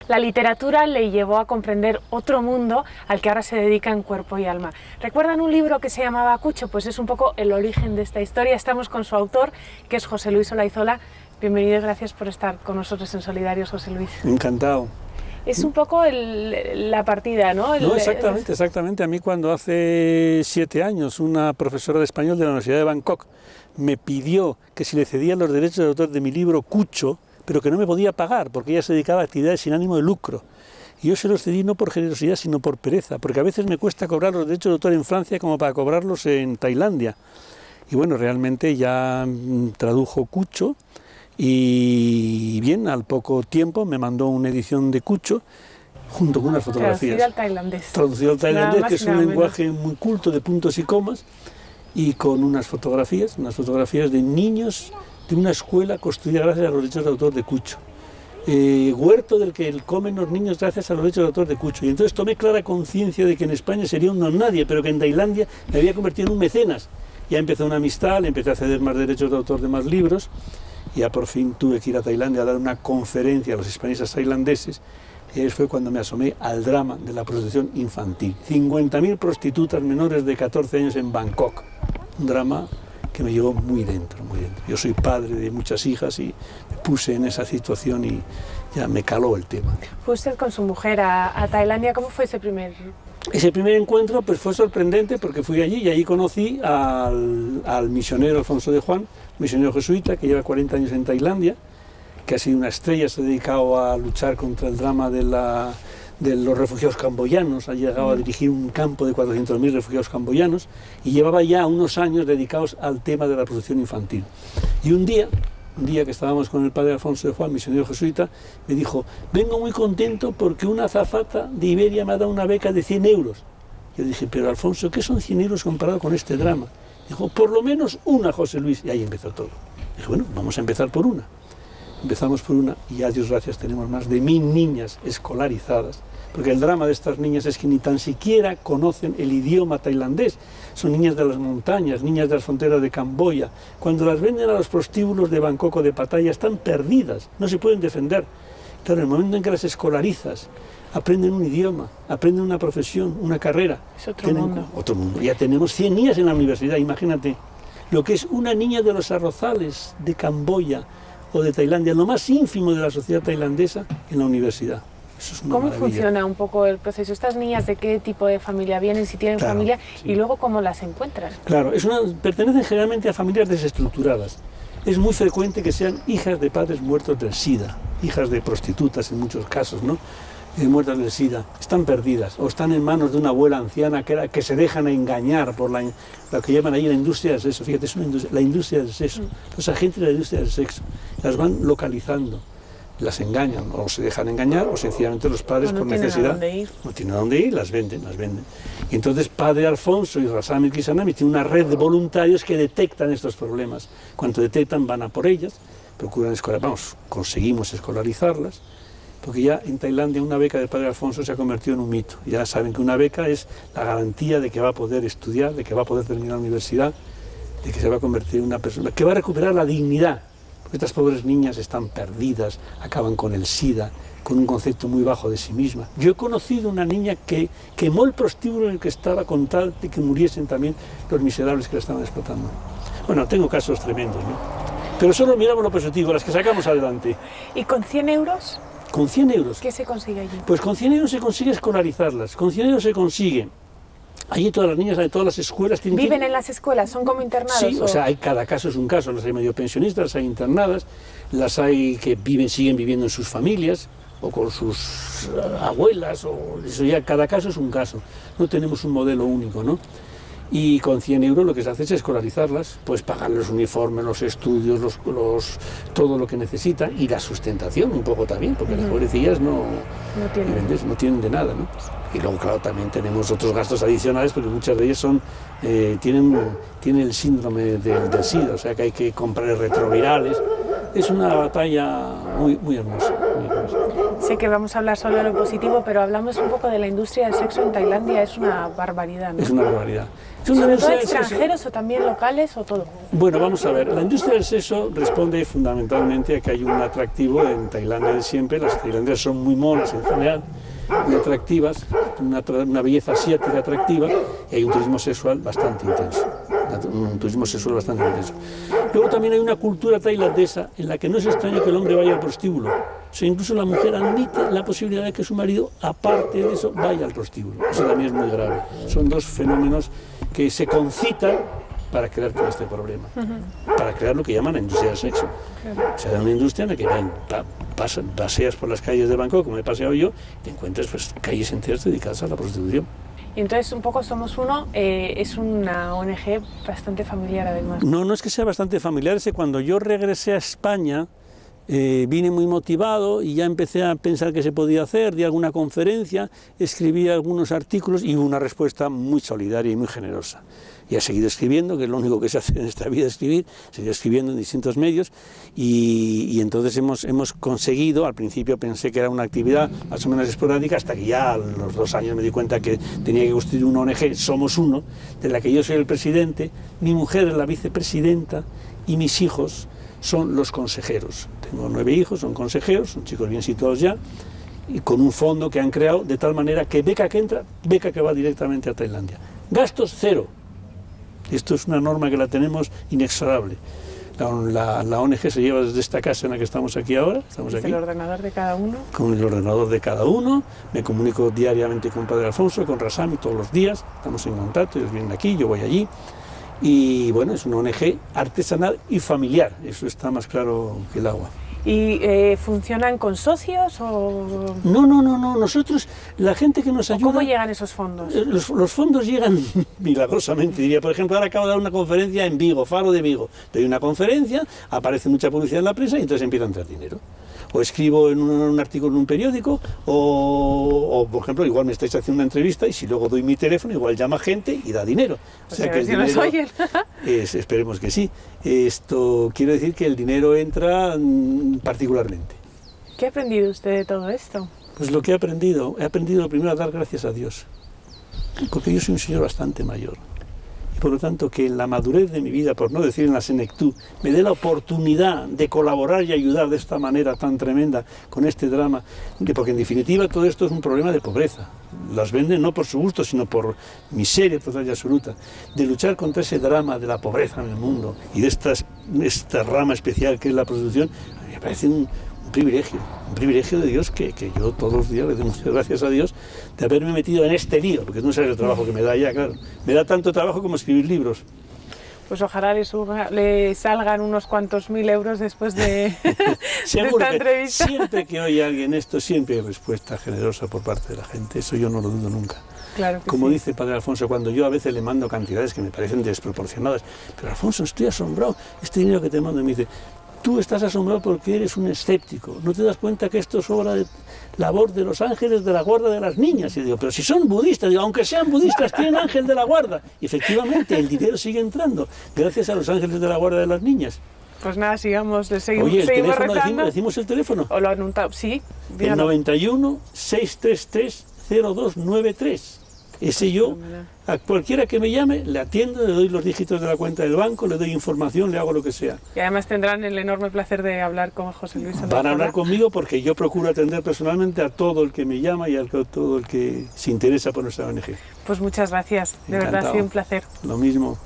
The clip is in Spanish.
La literatura le llevó a comprender otro mundo al que ahora se dedica en cuerpo y alma. ¿Recuerdan un libro que se llamaba Cucho? Pues es un poco el origen de esta historia. Estamos con su autor, que es José Luis Olaizola. Bienvenido y gracias por estar con nosotros en Solidarios, José Luis. Encantado. Es un poco la partida, ¿no? No, exactamente. A mí cuando hace 7 años una profesora de español de la Universidad de Bangkok me pidió que si le cedía los derechos de autor de mi libro Cucho, pero que no me podía pagar porque ella se dedicaba a actividades sin ánimo de lucro. Y yo se los cedí no por generosidad, sino por pereza, porque a veces me cuesta cobrar los derechos de autor en Francia como para cobrarlos en Tailandia. Y bueno, realmente ya tradujo Cucho y bien, al poco tiempo me mandó una edición de Cucho junto con unas fotografías. Traducido al tailandés. Traducido al tailandés, que es un lenguaje muy culto de puntos y comas, y con unas fotografías de niños de una escuela construida gracias a los derechos de autor de Cucho. Huerto del que comen los niños gracias a los derechos de autor de Cucho. Y entonces tomé clara conciencia de que en España sería un don nadie, pero que en Tailandia me había convertido en un mecenas. Ya empezó una amistad, le empecé a ceder más derechos de autor de más libros, y ya por fin tuve que ir a Tailandia a dar una conferencia a los hispanistas tailandeses, y ahí fue cuando me asomé al drama de la prostitución infantil. 50.000 prostitutas menores de 14 años en Bangkok. Un drama que me llegó muy dentro, muy dentro. Yo soy padre de muchas hijas y me puse en esa situación y ya me caló el tema. ¿Fue usted con su mujer a Tailandia? ¿Cómo fue ese primer...? Ese primer encuentro pues fue sorprendente porque fui allí y allí conocí al misionero Alfonso de Juan, misionero jesuita que lleva 40 años en Tailandia, que ha sido una estrella, se ha dedicado a luchar contra el drama de los refugiados camboyanos, ha llegado a dirigir un campo de 400.000 refugiados camboyanos y llevaba ya unos años dedicados al tema de la prostitución infantil. Y un día que estábamos con el padre Alfonso de Juan, misionero jesuita, me dijo: vengo muy contento porque una azafata de Iberia me ha dado una beca de 100 euros. Yo dije: pero Alfonso, ¿qué son 100 euros comparado con este drama? Dijo: por lo menos una, José Luis. Y ahí empezó todo. Dije: bueno, vamos a empezar por una. Empezamos por una y a Dios gracias tenemos más de 1000 niñas escolarizadas, porque el drama de estas niñas es que ni tan siquiera conocen el idioma tailandés. Son niñas de las montañas, niñas de las fronteras de Camboya. Cuando las venden a los prostíbulos de Bangkok o de Pattaya están perdidas, no se pueden defender. Claro, en el momento en que las escolarizas, aprenden un idioma, aprenden una profesión, una carrera. Es otro mundo. Otro mundo. Ya tenemos 100 niñas en la universidad, imagínate. Lo que es una niña de los arrozales de Camboya o de Tailandia, lo más ínfimo de la sociedad tailandesa, en la universidad. Eso es una ¿Cómo maravilla. funciona un poco el proceso? ¿Estas niñas de qué tipo de familia vienen, si tienen familia, sí, y luego cómo las encuentran? Claro, pertenecen generalmente a familias desestructuradas. Es muy frecuente que sean hijas de padres muertos del SIDA, hijas de prostitutas en muchos casos, ¿no? Muertas del SIDA, están perdidas o están en manos de una abuela anciana que se dejan engañar por lo que llaman ahí la industria del sexo. Fíjate, es la industria del sexo, los agentes de la industria del sexo, las van localizando, las engañan o se dejan engañar o sencillamente los padres por necesidad no tienen a dónde ir, las venden. Y entonces padre Alfonso y Rasami Kisanami tienen una red de voluntarios que detectan estos problemas. Cuando detectan van a por ellas, procuran conseguimos escolarizarlas. Porque ya en Tailandia una beca del padre Alfonso se ha convertido en un mito. Ya saben que una beca es la garantía de que va a poder estudiar, de que va a poder terminar la universidad, de que se va a convertir en una persona que va a recuperar la dignidad. Porque estas pobres niñas están perdidas, acaban con el SIDA, con un concepto muy bajo de sí misma. Yo he conocido una niña que quemó el prostíbulo en el que estaba con tal de que muriesen también los miserables que la estaban explotando. Bueno, tengo casos tremendos, ¿no? Pero solo miramos lo positivo, las que sacamos adelante. ¿Y con 100 euros? Con 100 euros. ¿Qué se consigue allí? Pues con 100 euros se consigue escolarizarlas, con 100 euros se consigue. Allí todas las niñas de todas las escuelas tienen... ¿Viven en las escuelas? ¿Son como internados? Sí, o sea, cada caso es un caso. Las hay medio pensionistas, las hay internadas, las hay que siguen viviendo en sus familias o con sus abuelas, o eso ya, cada caso es un caso. No tenemos un modelo único, ¿no? Y con 100 euros lo que se hace es escolarizarlas, pues pagar los uniformes, los estudios, todo lo que necesitan y la sustentación un poco también, porque las pobrecillas no tienen de nada, ¿no? Y luego, claro, también tenemos otros gastos adicionales porque muchas de ellas tienen el síndrome del SIDA, o sea que hay que comprar retrovirales. Es una batalla muy hermosa, muy hermosa. Sé que vamos a hablar solo de lo positivo, pero hablamos un poco de la industria del sexo en Tailandia. Es una barbaridad, ¿no? Es una barbaridad. Es una ¿Sobre todo industria del sexo. extranjeros o también locales o todo? Bueno, vamos a ver. La industria del sexo responde fundamentalmente a que hay un atractivo en Tailandia de siempre. Las tailandesas son muy monas en general, muy atractivas, una belleza asiática atractiva, y hay un turismo sexual bastante intenso. Un turismo sexual bastante intenso. Luego también hay una cultura tailandesa en la que no es extraño que el hombre vaya al prostíbulo. O sea, incluso la mujer admite la posibilidad de que su marido, aparte de eso, vaya al prostíbulo. Eso también es muy grave. Son dos fenómenos que se concitan para crear todo este problema, para crear lo que llaman la industria del sexo. Claro. O sea, una industria en la que paseas por las calles de Bangkok, como he paseado yo, y te encuentras pues, calles enteras dedicadas a la prostitución. Y entonces un poco Somos Uno es una ONG bastante familiar además. No es que sea bastante familiar, es que cuando yo regresé a España vine muy motivado y ya empecé a pensar qué se podía hacer, di alguna conferencia, escribí algunos artículos y hubo una respuesta muy solidaria y muy generosa. Y he seguido escribiendo, que es lo único que se hace en esta vida, escribir, seguido escribiendo en distintos medios y entonces hemos conseguido, al principio pensé que era una actividad más o menos esporádica, hasta que ya a los 2 años me di cuenta que tenía que construir una ONG, Somos Uno, de la que yo soy el presidente, mi mujer es la vicepresidenta y mis hijos son los consejeros. Tengo 9 hijos, son consejeros, son chicos bien situados ya, y con un fondo que han creado de tal manera que beca que entra, beca que va directamente a Tailandia. Gastos cero. Esto es una norma que la tenemos inexorable. La ONG se lleva desde esta casa en la que estamos aquí ahora. Estamos aquí. ¿El ordenador de cada uno? Con el ordenador de cada uno. Me comunico diariamente con Padre Alfonso, con Rasami todos los días. Estamos en contacto, ellos vienen aquí, yo voy allí. Y bueno, es una ONG artesanal y familiar. Eso está más claro que el agua. ¿Y funcionan con socios o...? No. Nosotros, la gente que nos ayuda... ¿Cómo llegan esos fondos? Los fondos llegan milagrosamente, diría. Por ejemplo, ahora acabo de dar una conferencia en Vigo, Faro de Vigo. Doy una conferencia, aparece mucha publicidad en la prensa y entonces empieza a entrar dinero. O escribo en un artículo en un periódico, o por ejemplo, igual me estáis haciendo una entrevista y si luego doy mi teléfono, igual llama gente y da dinero. O sea que el dinero, oyen. Esperemos que sí. Esto quiere decir que el dinero entra particularmente. ¿Qué ha aprendido usted de todo esto? Pues lo que he aprendido primero a dar gracias a Dios, porque yo soy un señor bastante mayor. Y por lo tanto que en la madurez de mi vida, por no decir en la senectud, me dé la oportunidad de colaborar y ayudar de esta manera tan tremenda con este drama, porque en definitiva todo esto es un problema de pobreza. Las venden no por su gusto, sino por miseria total y absoluta. De luchar contra ese drama de la pobreza en el mundo y de esta rama especial que es la prostitución, a mí me parece un privilegio de Dios que yo todos los días le doy muchas gracias a Dios de haberme metido en este lío, porque no sabes el trabajo que me da ya, claro. Me da tanto trabajo como escribir libros. Pues ojalá le salgan unos cuantos 1000 euros después de esta entrevista. Siempre que oye alguien esto, siempre hay respuesta generosa por parte de la gente, eso yo no lo dudo nunca. Claro que como sí. dice Padre Alfonso, cuando yo a veces le mando cantidades que me parecen desproporcionadas, pero Alfonso, estoy asombrado, este dinero que te mando, y me dice, tú estás asombrado porque eres un escéptico, no te das cuenta que esto es obra de labor de los ángeles de la guarda de las niñas. Y digo, pero si son budistas, digo, aunque sean budistas, tienen ángel de la guarda. Y efectivamente, el dinero sigue entrando, gracias a los ángeles de la guarda de las niñas. Pues nada, sigamos, seguimos, Oye, el seguimos teléfono, rezando. decimos el teléfono. ¿O lo han untado? Sí. El 91 633 0293. Ese yo, a cualquiera que me llame, le atiendo, le doy los dígitos de la cuenta del banco, le doy información, le hago lo que sea. Y además tendrán el enorme placer de hablar con José Luis. Van a hablar conmigo porque yo procuro atender personalmente a todo el que me llama y a todo el que se interesa por nuestra ONG. Pues muchas gracias, de Encantado. verdad ha sido un placer. Lo mismo.